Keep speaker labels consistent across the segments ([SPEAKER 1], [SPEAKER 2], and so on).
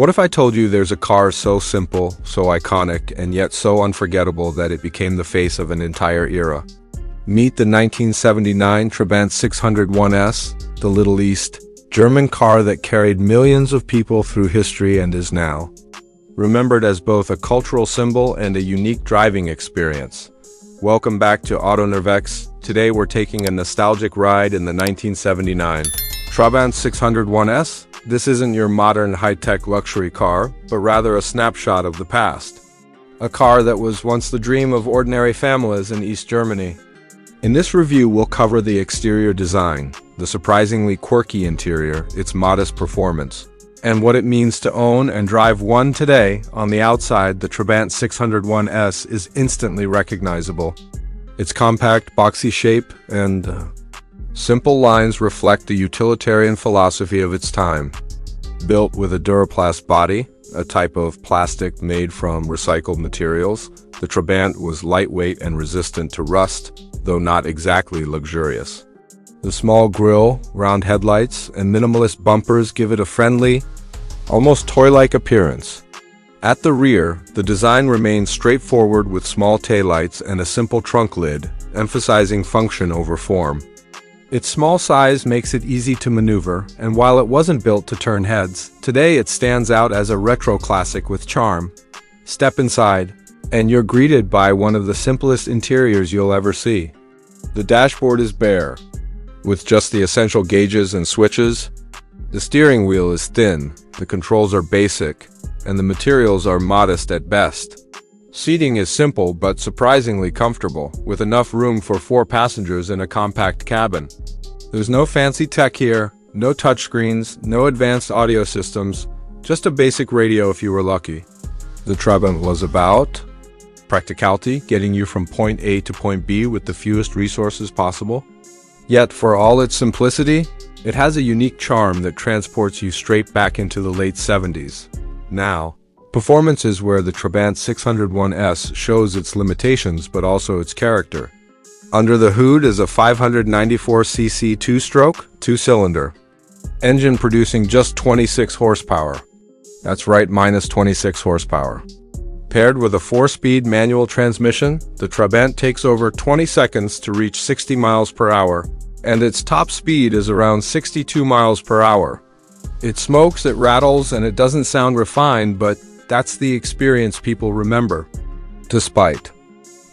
[SPEAKER 1] What if I told you there's a car so simple, so iconic, and yet so unforgettable that it became the face of an entire era? Meet the 1979 Trabant 601S, the Little East, German car that carried millions of people through history and is now remembered as both a cultural symbol and a unique driving experience. Welcome back to AutoNervex. Today we're taking a nostalgic ride in the 1979 Trabant 601S. This isn't your modern high-tech luxury car, but rather a snapshot of the past. A car that was once the dream of ordinary families in East Germany. In this review, we'll cover the exterior design, the surprisingly quirky interior, its modest performance, and what it means to own and drive one today. On the outside, the Trabant 601S is instantly recognizable. Its compact, boxy shape and simple lines reflect the utilitarian philosophy of its time. Built with a Duraplast body, a type of plastic made from recycled materials, the Trabant was lightweight and resistant to rust, though not exactly luxurious. The small grille, round headlights, and minimalist bumpers give it a friendly, almost toy-like appearance. At the rear, the design remains straightforward with small taillights and a simple trunk lid, emphasizing function over form. Its small size makes it easy to maneuver, and while it wasn't built to turn heads, today it stands out as a retro classic with charm. Step inside, and you're greeted by one of the simplest interiors you'll ever see. The dashboard is bare, with just the essential gauges and switches. The steering wheel is thin, the controls are basic, and the materials are modest at best. Seating is simple but surprisingly comfortable, with enough room for 4 passengers in a compact cabin. There's no fancy tech here, no touchscreens, no advanced audio systems, just a basic radio if you were lucky. The Trabant was about practicality, getting you from point A to point B with the fewest resources possible. Yet, for all its simplicity, it has a unique charm that transports you straight back into the late 70s. Now, performance is where the Trabant 601S shows its limitations but also its character. Under the hood is a 594cc 2-stroke, 2-cylinder engine producing just 26 horsepower. That's right, minus 26 horsepower. Paired with a 4-speed manual transmission, the Trabant takes over 20 seconds to reach 60 miles per hour, and its top speed is around 62 miles per hour. It smokes, it rattles, and it doesn't sound refined, but that's the experience people remember. Despite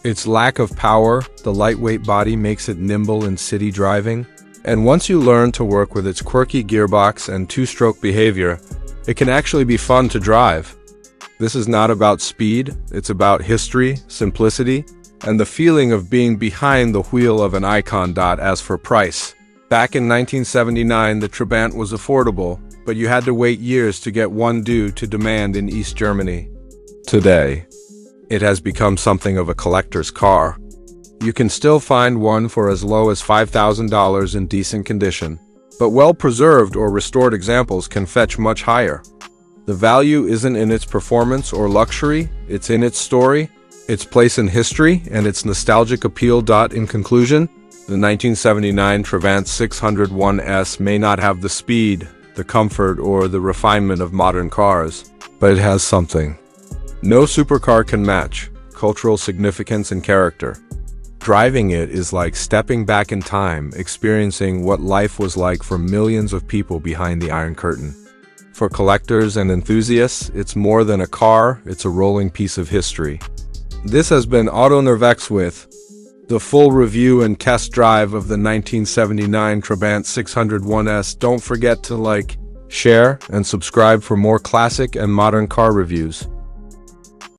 [SPEAKER 1] its lack of power, the lightweight body makes it nimble in city driving, and once you learn to work with its quirky gearbox and 2-stroke behavior, it can actually be fun to drive. This is not about speed, it's about history, simplicity, and the feeling of being behind the wheel of an icon. As for price, back in 1979 the Trabant was affordable, but you had to wait years to get one due to demand in East Germany. Today, it has become something of a collector's car. You can still find one for as low as $5,000 in decent condition, but well-preserved or restored examples can fetch much higher. The value isn't in its performance or luxury, it's in its story, its place in history, and its nostalgic appeal. In conclusion, the 1979 Trabant 601S may not have the speed, the comfort, or the refinement of modern cars, but it has something no supercar can match: cultural significance and character. Driving it is like stepping back in time, experiencing what life was like for millions of people behind the Iron Curtain. For collectors and enthusiasts, it's more than a car, it's a rolling piece of history. This has been AutoNervex with the full review and test drive of the 1979 Trabant 601S. Don't forget to like, share, and subscribe for more classic and modern car reviews.